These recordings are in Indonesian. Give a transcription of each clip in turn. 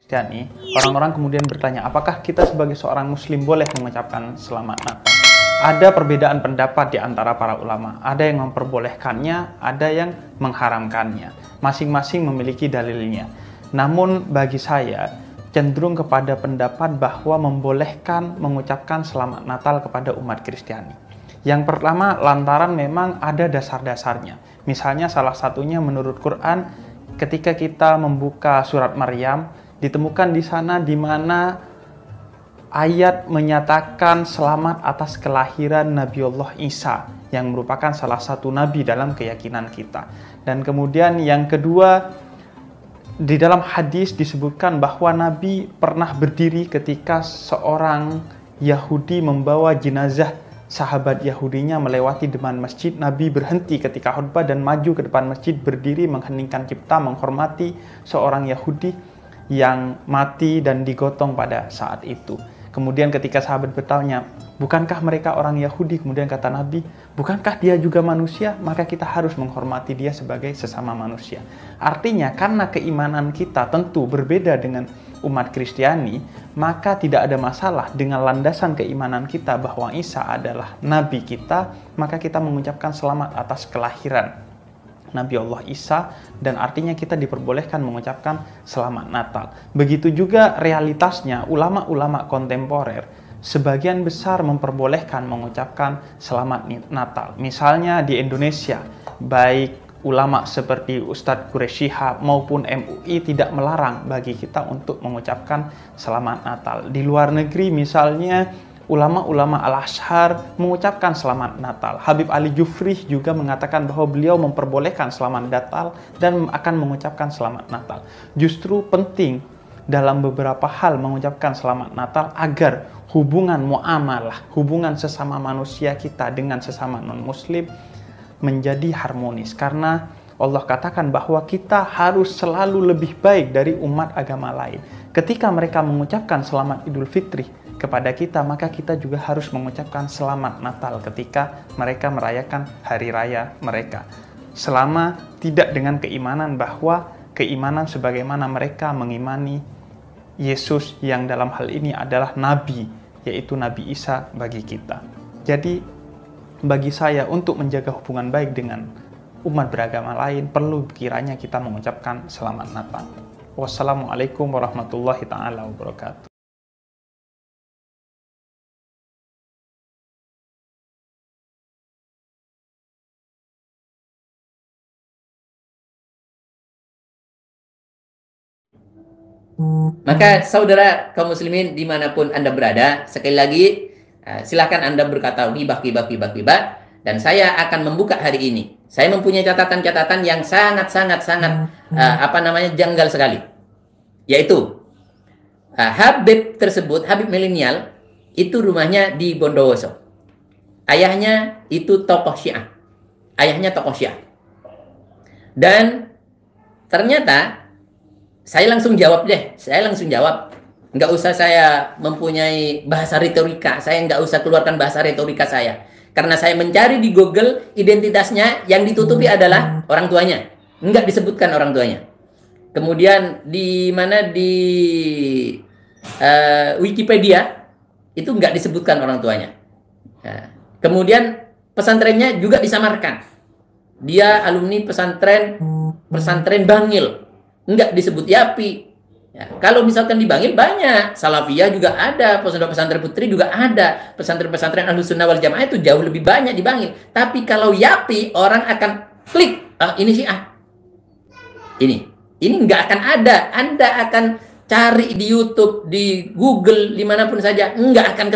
Kristiani, orang-orang kemudian bertanya, apakah kita sebagai seorang muslim boleh mengucapkan selamat Natal? Ada perbedaan pendapat di antara para ulama. Ada yang memperbolehkannya, ada yang mengharamkannya. Masing-masing memiliki dalilnya. Namun bagi saya, cenderung kepada pendapat bahwa membolehkan mengucapkan selamat Natal kepada umat Kristiani. Yang pertama, lantaran memang ada dasar-dasarnya. Misalnya salah satunya menurut Quran, ketika kita membuka surat Maryam, ditemukan di sana di mana ayat menyatakan selamat atas kelahiran Nabiullah Isa yang merupakan salah satu nabi dalam keyakinan kita. Dan kemudian yang kedua, di dalam hadis disebutkan bahwa Nabi pernah berdiri ketika seorang Yahudi membawa jenazah sahabat Yahudinya melewati depan masjid. Nabi berhenti ketika khutbah dan maju ke depan masjid, berdiri mengheningkan cipta, menghormati seorang Yahudi yang mati dan digotong pada saat itu. Kemudian ketika sahabat bertanya, bukankah mereka orang Yahudi? Kemudian kata Nabi, bukankah dia juga manusia? Maka kita harus menghormati dia sebagai sesama manusia. Artinya karena keimanan kita tentu berbeda dengan umat Kristiani, maka tidak ada masalah dengan landasan keimanan kita bahwa Isa adalah Nabi kita, maka kita mengucapkan selamat atas kelahiran Nabi Allah Isa, dan artinya kita diperbolehkan mengucapkan selamat Natal. Begitu juga realitasnya ulama-ulama kontemporer sebagian besar memperbolehkan mengucapkan selamat Natal. Misalnya di Indonesia, baik ulama seperti Ustadz Quraisy Shihab maupun MUI tidak melarang bagi kita untuk mengucapkan selamat Natal. Di luar negeri misalnya ulama-ulama Al-Azhar mengucapkan selamat Natal. Habib Ali Jufrih juga mengatakan bahwa beliau memperbolehkan selamat Natal dan akan mengucapkan selamat Natal. Justru penting dalam beberapa hal mengucapkan selamat Natal agar hubungan muamalah, hubungan sesama manusia kita dengan sesama non-muslim menjadi harmonis. Karena Allah katakan bahwa kita harus selalu lebih baik dari umat agama lain. Ketika mereka mengucapkan selamat Idul Fitri kepada kita, maka kita juga harus mengucapkan selamat Natal ketika mereka merayakan hari raya mereka. Selama tidak dengan keimanan bahwa keimanan sebagaimana mereka mengimani Yesus yang dalam hal ini adalah Nabi, yaitu Nabi Isa bagi kita. Jadi bagi saya untuk menjaga hubungan baik dengan umat beragama lain, perlu kiranya kita mengucapkan selamat Natal. Wassalamualaikum warahmatullahi ta'ala wabarakatuh. Maka saudara kaum muslimin dimanapun Anda berada, sekali lagi silahkan Anda berkata hibah. Dan saya akan membuka hari ini. Saya mempunyai catatan-catatan yang sangat janggal sekali. Yaitu Habib tersebut, Habib milenial, itu rumahnya di Bondowoso. Ayahnya itu tokoh Syiah. Dan ternyata saya langsung jawab. Nggak usah saya mempunyai bahasa retorika. Saya nggak usah keluarkan bahasa retorika saya. Karena saya mencari di Google, identitasnya yang ditutupi adalah orang tuanya. Nggak disebutkan orang tuanya. Kemudian di Wikipedia, itu nggak disebutkan orang tuanya. Nah, kemudian pesantrennya juga disamarkan. Dia alumni pesantren Bangil. Nggak disebut Yapi. Ya, kalau misalkan di Bangil banyak, Salafiyah juga ada, pesantren Putri juga ada, pesantren Ahlus Sunnah wal Jamaah itu jauh lebih banyak di Bangil. Tapi kalau Yapi, orang akan klik, ini Syiah. Ini nggak akan ada. Anda akan cari di YouTube, di Google, dimanapun saja, nggak akan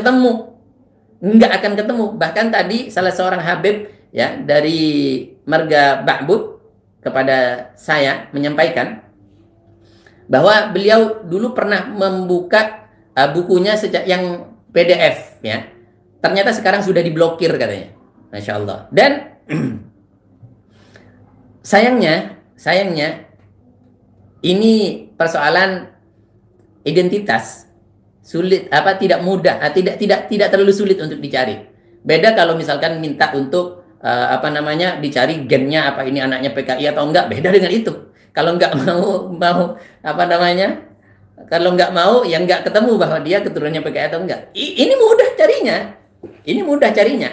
ketemu. Bahkan tadi salah seorang Habib ya dari Marga Ba'bud kepada saya menyampaikan bahwa beliau dulu pernah membuka bukunya yang PDF ya. Ternyata sekarang sudah diblokir katanya. Masya Allah. Dan sayangnya ini persoalan identitas sulit tidak mudah, tidak terlalu sulit untuk dicari. Beda kalau misalkan minta untuk dicari gennya, apa ini anaknya PKI atau enggak, beda dengan itu. Kalau enggak mau Kalau nggak mau, ya nggak ketemu bahwa dia keturunannya PKI atau enggak. Ini mudah carinya. Ini mudah carinya.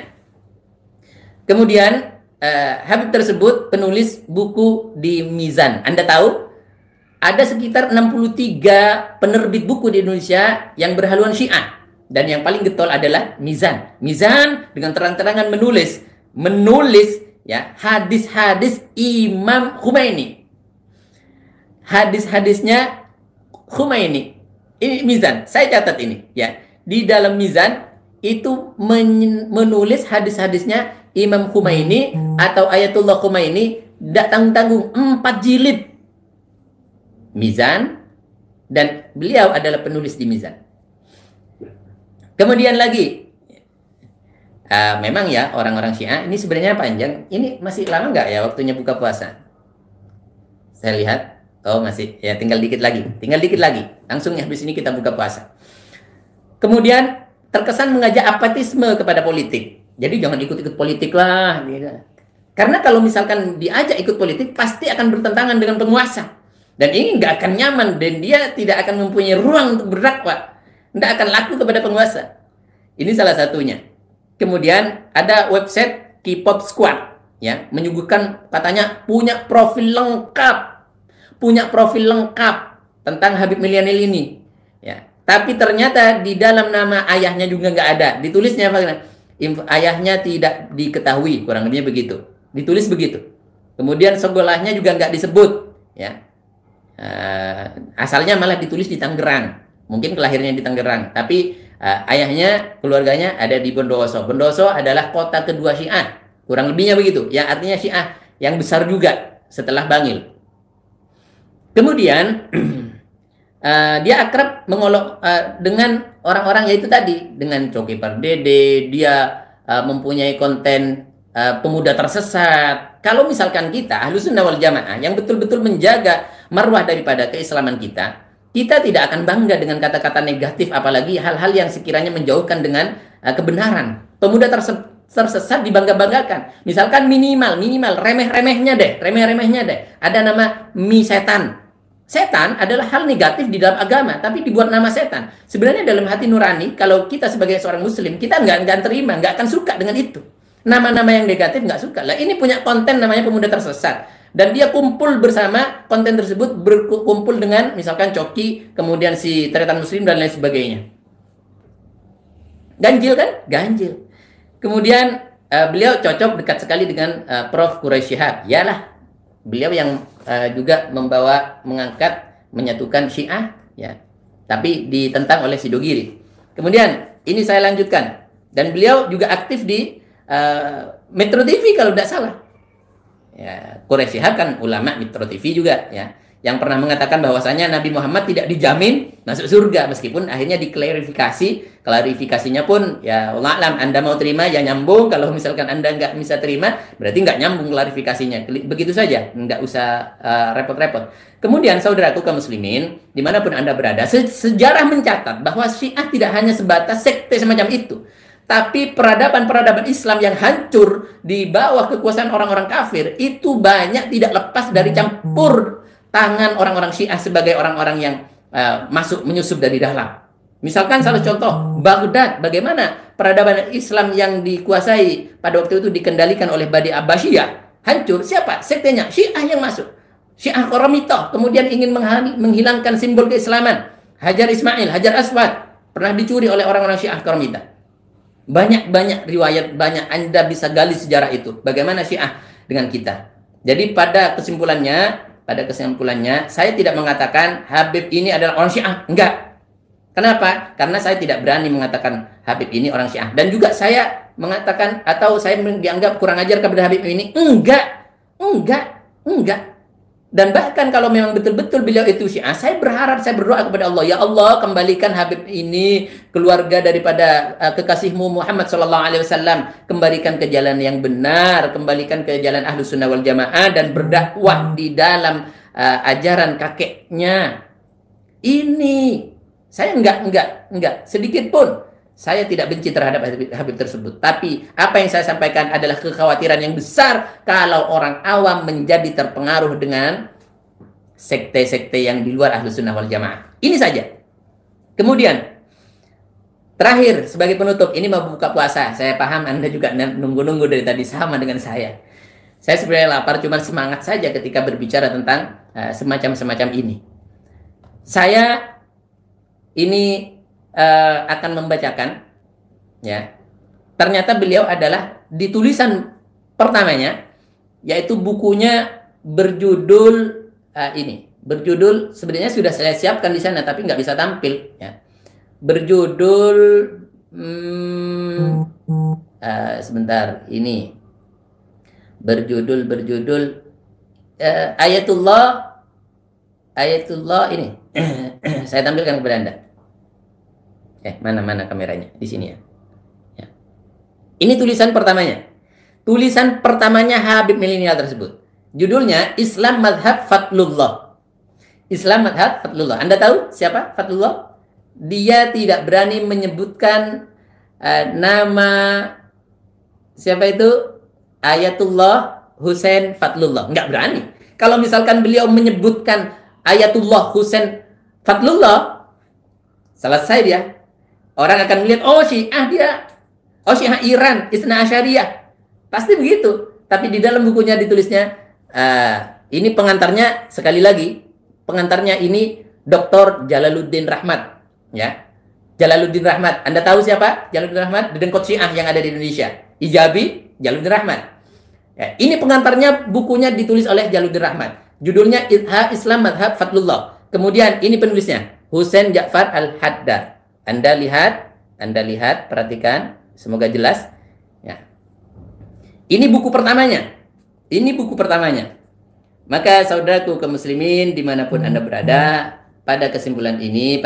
Kemudian Habib tersebut penulis buku di Mizan. Anda tahu ada sekitar 63 penerbit buku di Indonesia yang berhaluan Syiah. Dan yang paling getol adalah Mizan. Mizan dengan terang-terangan menulis ya hadis-hadis Imam Khomeini. Hadis-hadisnya Khomeini. Ini Mizan. Saya catat ini ya. Di dalam Mizan itu menulis hadis-hadisnya Imam Khomeini atau Ayatullah Khomeini, tidak tanggung-tanggung, 4 jilid. Mizan, dan beliau adalah penulis di Mizan. Kemudian lagi, memang ya orang-orang Syiah ini sebenarnya panjang. Ini masih lama nggak ya waktunya buka puasa? Saya lihat, oh masih, ya tinggal dikit lagi. Langsung ya habis ini kita buka puasa. Kemudian terkesan mengajak apatisme kepada politik. Jadi jangan ikut-ikut politik lah. Karena kalau misalkan diajak ikut politik, pasti akan bertentangan dengan penguasa. Dan ini nggak akan nyaman, dan dia tidak akan mempunyai ruang untuk berdakwah. Tidak akan laku kepada penguasa. Ini salah satunya. Kemudian ada website K-pop Squad, ya, menyuguhkan katanya punya profil lengkap tentang Habib Millennial ini. Ya, tapi ternyata di dalam nama ayahnya juga nggak ada. Ditulisnya apa? Ayahnya tidak diketahui, kurang lebihnya begitu. Ditulis begitu. Kemudian sekolahnya juga nggak disebut, ya. Asalnya malah ditulis di Tangerang. Mungkin kelahirnya di Tangerang, tapi ayahnya, keluarganya ada di Bondowoso. Bondowoso adalah kota kedua Syiah, kurang lebihnya begitu. Ya, artinya Syiah yang besar juga setelah Bangil. Kemudian dia akrab mengolok dengan orang-orang yaitu tadi, dengan Coki Pardede. Dia mempunyai konten pemuda tersesat. Kalau misalkan kita Ahlussunnah wal Jamaah yang betul-betul menjaga marwah daripada keislaman kita tidak akan bangga dengan kata-kata negatif, apalagi hal-hal yang sekiranya menjauhkan dengan kebenaran. Pemuda tersesat dibangga-banggakan. Misalkan minimal remeh-remehnya deh. Ada nama mie setan. Setan adalah hal negatif di dalam agama, tapi dibuat nama setan. Sebenarnya dalam hati nurani, kalau kita sebagai seorang muslim, kita nggak terima, nggak akan suka dengan itu. Nama-nama yang negatif nggak suka. Lah ini punya konten namanya pemuda tersesat. Dan dia kumpul bersama konten tersebut, berkumpul dengan misalkan Coki, kemudian si Tretan Muslim dan lain sebagainya. Ganjil kan? Ganjil. Kemudian beliau cocok dekat sekali dengan Prof. Quraisy Shihab. Yalah, beliau yang juga mengangkat, menyatukan Syiah, ya. Tapi ditentang oleh Sidogiri. Kemudian ini saya lanjutkan. Dan beliau juga aktif di Metro TV kalau tidak salah. Ya, Quraisy Shihab kan ulama Metro TV juga, ya, yang pernah mengatakan bahwasanya Nabi Muhammad tidak dijamin masuk surga, meskipun akhirnya klarifikasinya pun ya Allah alam, Anda mau terima ya nyambung, kalau misalkan Anda nggak bisa terima berarti nggak nyambung klarifikasinya, begitu saja, nggak usah repot-repot. Kemudian saudaraku kaum muslimin dimanapun Anda berada, sejarah mencatat bahwa Syiah tidak hanya sebatas sekte semacam itu, tapi peradaban-peradaban Islam yang hancur di bawah kekuasaan orang-orang kafir itu banyak tidak lepas dari campur tangan orang-orang Syiah sebagai orang-orang yang menyusup dari dalam. Misalkan salah contoh Baghdad, bagaimana peradaban Islam yang dikuasai pada waktu itu dikendalikan oleh Bani Abbasiyah hancur. Siapa? Sektenya Syiah yang masuk. Syiah Qaramithah kemudian ingin menghilangkan simbol keislaman. Hajar Ismail, Hajar Aswad pernah dicuri oleh orang-orang Syiah Qaramithah. Banyak riwayat, banyak Anda bisa gali sejarah itu. Bagaimana Syiah dengan kita. Jadi pada kesimpulannya, saya tidak mengatakan Habib ini adalah orang Syiah. Enggak. Kenapa? Karena saya tidak berani mengatakan Habib ini orang Syiah. Dan juga saya mengatakan atau saya dianggap kurang ajar kepada Habib ini. Enggak. Dan bahkan kalau memang betul-betul beliau itu Syiah, saya berharap, saya berdoa kepada Allah, ya Allah kembalikan Habib ini, keluarga daripada kekasihmu Muhammad SAW, kembalikan ke jalan yang benar, kembalikan ke jalan Ahlussunnah wal Jamaah dan berdakwah di dalam ajaran kakeknya. Ini saya enggak sedikit pun saya tidak benci terhadap Habib tersebut. Tapi apa yang saya sampaikan adalah kekhawatiran yang besar kalau orang awam menjadi terpengaruh dengan sekte-sekte yang di luar Ahlus Sunnah wal Jamaah. Ini saja. Kemudian terakhir sebagai penutup, ini mau buka puasa. Saya paham Anda juga nunggu-nunggu dari tadi sama dengan saya. Saya sebenarnya lapar, cuma semangat saja ketika berbicara tentang semacam ini. Saya ini akan membacakan, ya. Ternyata beliau adalah di tulisan pertamanya, yaitu bukunya berjudul berjudul sebenarnya sudah saya siapkan di sana tapi nggak bisa tampil, ya. Berjudul sebentar, ini berjudul ayatullah ini. Saya tampilkan kepada Anda. Mana kameranya? Di sini, ya. Ini tulisan pertamanya. Tulisan pertamanya Habib Milenial tersebut. Judulnya Islam Madhab Fadlullah. Islam Madhab Fadlullah. Anda tahu siapa Fadlullah? Dia tidak berani menyebutkan nama siapa itu, Ayatullah Husain Fadlullah. Nggak berani. Kalau misalkan beliau menyebutkan Ayatullah Husain Fadlullah, selesai dia. Orang akan melihat, oh Syiah dia. Oh Syiah Iran, Isna Asyariyah. Pasti begitu. Tapi di dalam bukunya ditulisnya, ini pengantarnya, sekali lagi, pengantarnya ini Dr. Jalaluddin Rahmat. Ya, Jalaluddin Rahmat. Anda tahu siapa Jalaluddin Rahmat? Dedengkot Syiah yang ada di Indonesia. Ijabi, Jalaluddin Rahmat. Ya, ini pengantarnya, bukunya ditulis oleh Jalaluddin Rahmat. Judulnya Islam Madhab Fadlullah. Kemudian ini penulisnya, Husain Ja'far Al-Haddad. Anda lihat, perhatikan, semoga jelas. Ya. Ini buku pertamanya. Maka saudaraku kaum muslimin dimanapun Anda berada, pada kesempatan ini,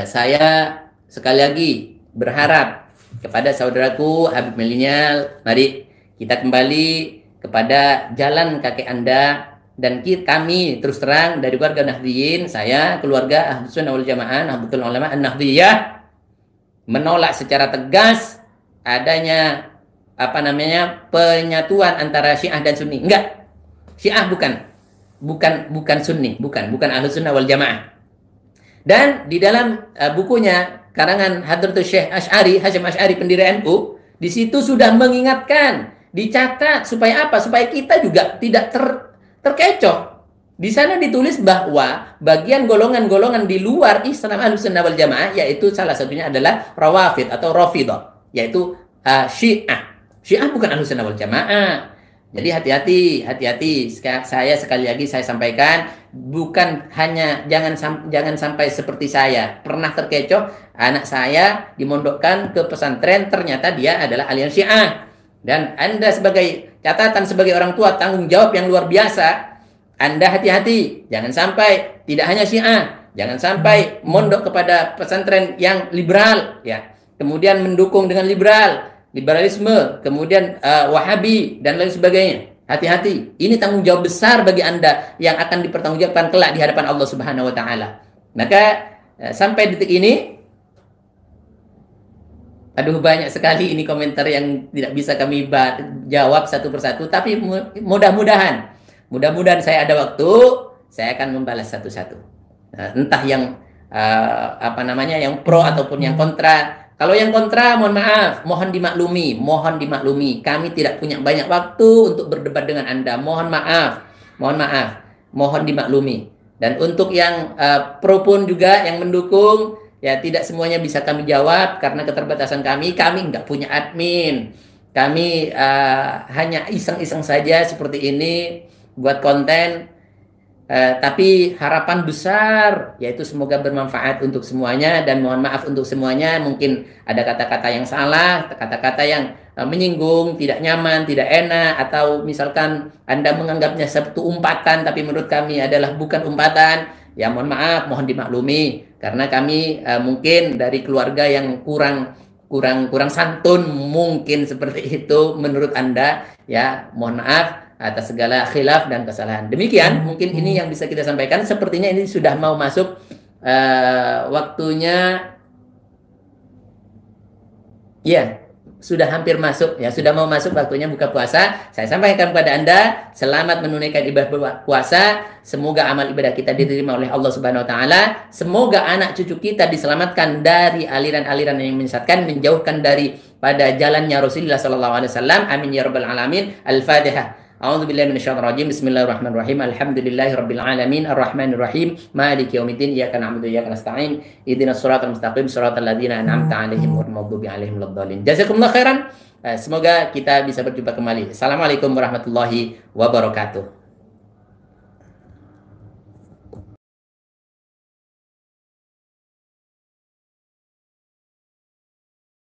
saya sekali lagi berharap kepada saudaraku Habib Milenial, mari kita kembali kepada jalan kakek Anda. Dan kami terus terang dari keluarga Nahdliyin, saya keluarga Ahlus Sunnah wal Jamaah, Nahdlatul Ulama An-Nahdliyah, menolak secara tegas adanya penyatuan antara Syiah dan Sunni. Enggak. Syiah bukan Sunni, bukan Ahlus Sunnah wal Jamaah. Dan di dalam bukunya karangan Hadratus Syekh Asy'ari, Hasyim Asy'ari pendiri NU, di situ sudah mengingatkan, dicatat supaya apa? Supaya kita juga tidak terkecoh. Di sana ditulis bahwa bagian golongan-golongan di luar Islam Ahlus Sunnah wal Jamaah, yaitu salah satunya adalah Rawafid atau Rafidah, yaitu Syiah. Syiah bukan Ahlus Sunnah wal Jamaah. Jadi hati-hati. Saya sekali lagi saya sampaikan, bukan hanya jangan sampai seperti saya pernah terkecoh, anak saya dimondokkan ke pesantren ternyata dia adalah aliran Syiah. Dan Anda sebagai catatan sebagai orang tua, tanggung jawab yang luar biasa. Anda hati-hati, jangan sampai tidak hanya Syiah, jangan sampai mondok kepada pesantren yang liberal, ya. Kemudian mendukung dengan liberalisme, kemudian Wahabi dan lain sebagainya. Hati-hati. Ini tanggung jawab besar bagi Anda yang akan dipertanggungjawabkan kelak di hadapan Allah Subhanahu wa taala. Maka sampai detik ini, aduh banyak sekali ini komentar yang tidak bisa kami jawab satu persatu, tapi mudah-mudahan saya ada waktu, saya akan membalas satu-satu. Entah yang yang pro ataupun yang kontra. Kalau yang kontra, mohon maaf, mohon dimaklumi. Kami tidak punya banyak waktu untuk berdebat dengan Anda. Mohon maaf, mohon dimaklumi. Dan untuk yang pro pun juga yang mendukung, ya tidak semuanya bisa kami jawab karena keterbatasan kami. Kami nggak punya admin. Kami hanya iseng-iseng saja seperti ini buat konten. Tapi harapan besar yaitu semoga bermanfaat untuk semuanya, dan mohon maaf untuk semuanya, mungkin ada kata-kata yang salah, kata-kata yang menyinggung, tidak nyaman, tidak enak, atau misalkan Anda menganggapnya satu umpatan tapi menurut kami adalah bukan umpatan, ya mohon maaf, mohon dimaklumi karena kami mungkin dari keluarga yang kurang santun mungkin seperti itu menurut Anda, ya mohon maaf atas segala khilaf dan kesalahan. Demikian mungkin ini yang bisa kita sampaikan. Sepertinya ini sudah mau masuk waktunya. Ya, sudah hampir masuk, ya sudah mau masuk waktunya buka puasa. Saya sampaikan kepada Anda, selamat menunaikan ibadah puasa. Semoga amal ibadah kita diterima oleh Allah Subhanahu wa taala. Semoga anak cucu kita diselamatkan dari aliran-aliran yang menyesatkan, menjauhkan dari pada jalannya Rasulullah sallallahu alaihi wasallam. Amin ya rabbal alamin. Al-Fatihah. A'udzubillahi minasyaitonirrajim. Bismillahirrahmanirrahim. Alhamdulillahirabbil alamin arrahmanirrahim maliki yaumiddin iyyaka na'budu wa iyyaka nasta'in ihdinas siratal mustaqim siratal ladzina an'amta 'alaihim ghairil maghdubi alaihim waladdallin. Jazakumullah khairan. Semoga kita bisa berjumpa kembali. Assalamualaikum warahmatullahi wabarakatuh.